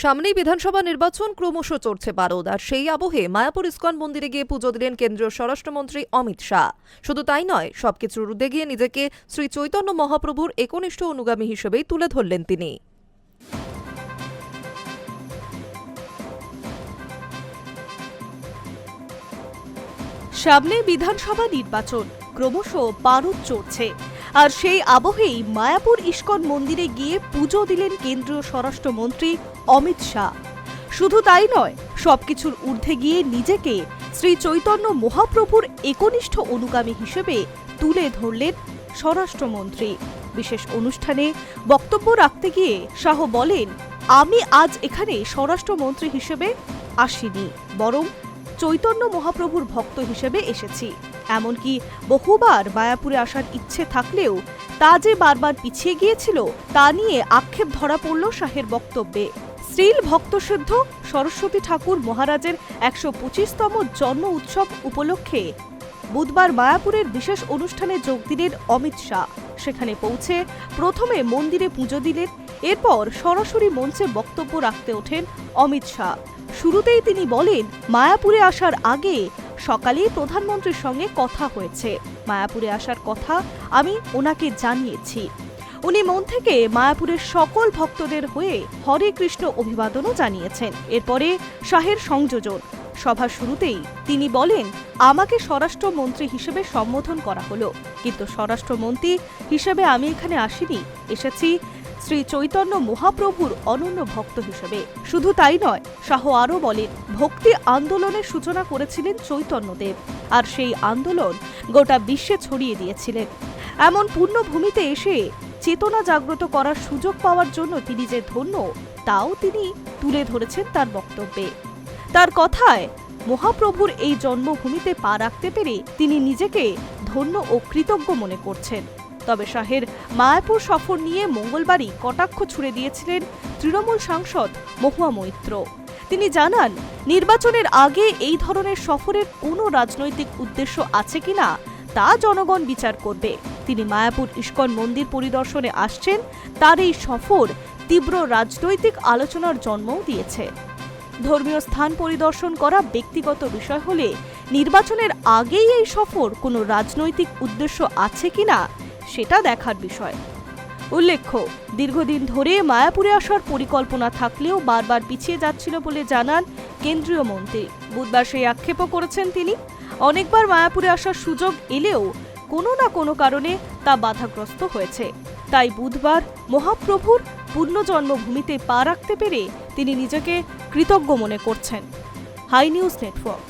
সামনেই বিধানসভা নির্বাচন ক্রমশ চড়ছে পারদ, আর সেই আবহে মায়াপুর ইস্কন মন্দিরে গিয়ে পুজো দিলেন কেন্দ্রীয় স্বরাষ্ট্রমন্ত্রী অমিত শাহ। শুধু তাই নয়, সবকিছুর ঊর্ধ্বে গিয়ে নিজেকে শ্রী চৈতন্য মহাপ্রভুর একনিষ্ঠ অনুগামী হিসেবেই তুলে ধরলেন তিনি। সামনে বিধানসভা নির্বাচন ক্রমশ পারদ চড়ছে, আর সেই আবহেই মায়াপুর ইস্কন মন্দিরে গিয়ে পুজো দিলেন কেন্দ্রীয় স্বরাষ্ট্রমন্ত্রী অমিত শাহ। শুধু তাই নয়, সবকিছুর ঊর্ধ্বে গিয়ে নিজেকে শ্রী চৈতন্য মহাপ্রভুর একনিষ্ঠ অনুগামী হিসেবে তুলে ধরলেন স্বরাষ্ট্রমন্ত্রী। বিশেষ অনুষ্ঠানে বক্তব্য রাখতে গিয়ে শাহ বলেন, আমি আজ এখানে স্বরাষ্ট্রমন্ত্রী হিসেবে আসিনি, বরং চৈতন্য মহাপ্রভুর ভক্ত হিসেবে এসেছি। এমনকি বহুবার মায়াপুরে আসার ইচ্ছে থাকলেও তা যে বারবার পিছিয়ে গিয়েছিল তা নিয়ে আক্ষেপ ধরা পড়ল শাহের বক্তব্যে। শ্রীল ভক্তসিদ্ধ সরস্বতী ঠাকুর মহারাজের ১২৫তম জন্ম উৎসব উপলক্ষে বুধবার মায়াপুরের বিশেষ অনুষ্ঠানে যোগ দিলেন অমিত শাহ। সেখানে পৌঁছে প্রথমে মন্দিরে পুজো দিলেন, এরপর সরাসরি মঞ্চে বক্তব্য রাখতে ওঠেন অমিত শাহ। শুরুতেই তিনি বলেন, মায়াপুরে আসার আগে সকালেই প্রধানমন্ত্রীর সঙ্গে কথা হয়েছে। মায়াপুরে আসার কথা আমি ওনাকে জানিয়েছি। উনি মন থেকে মায়াপুরের সকল ভক্তদের হয়ে হরে কৃষ্ণ অভিবাদনও জানিয়েছেন। এরপরে শাহের সংযোজন। সভা শুরুতেই তিনি বলেন, আমাকে স্বরাষ্ট্রমন্ত্রী হিসেবে সম্বোধন করা হলো, কিন্তু স্বরাষ্ট্রমন্ত্রী হিসেবে আমি এখানে আসিনি, এসেছি শ্রী চৈতন্য মহাপ্রভুর অনন্য ভক্ত হিসেবে। শুধু তাই নয়, শাহ আরও বলেন, ভক্তি আন্দোলনের সূচনা করেছিলেন চৈতন্যদেব, আর সেই আন্দোলন গোটা বিশ্বে ছড়িয়ে দিয়েছিলেন। এমন পুণ্যভূমিতে এসে চেতনা জাগ্রত করার সুযোগ পাওয়ার জন্য তিনি যে ধন্য, তাও তিনি তুলে ধরেছেন তার বক্তব্যে। তার কথায়, মহাপ্রভুর এই জন্মভূমিতে পা রাখতে পেরে তিনি নিজেকে ধন্য ও কৃতজ্ঞ মনে করছেন। তবে শাহের মায়াপুর সফর নিয়ে মঙ্গলবারই কটাক্ষ ছুড়ে দিয়েছিলেন তৃণমূল সাংসদ মহুয়া মৈত্র। তিনি জানান, নির্বাচনের আগে এই ধরনের সফরের কোনো রাজনৈতিক উদ্দেশ্য আছে কিনা তা জনগণ বিচার করবে। তিনি মায়াপুর ইস্কন মন্দির পরিদর্শনে আসছেন, তার এই সফর তীব্র রাজনৈতিক আলোচনার জন্মও দিয়েছে। ধর্মীয় স্থান পরিদর্শন করা ব্যক্তিগত বিষয় হলে নির্বাচনের আগেই এই সফর কোনো রাজনৈতিক উদ্দেশ্য আছে কিনা সেটা দেখার বিষয়। উল্লেখ্য, দীর্ঘদিন ধরে মায়াপুরে আসার পরিকল্পনা থাকলেও বারবার পিছিয়ে যাচ্ছিল বলে জানান কেন্দ্রীয় মন্ত্রী। বুধবার সেই আক্ষেপও করেছেন তিনি। অনেকবার মায়াপুরে আসার সুযোগ এলেও কোনো না কোনো কারণে তা বাধাগ্রস্ত হয়েছে। তাই বুধবার মহাপ্রভুর পূর্ণ জন্মভূমিতে পা রাখতে পেরে তিনি নিজেকে কৃতজ্ঞ মনে করছেন। Hi news network.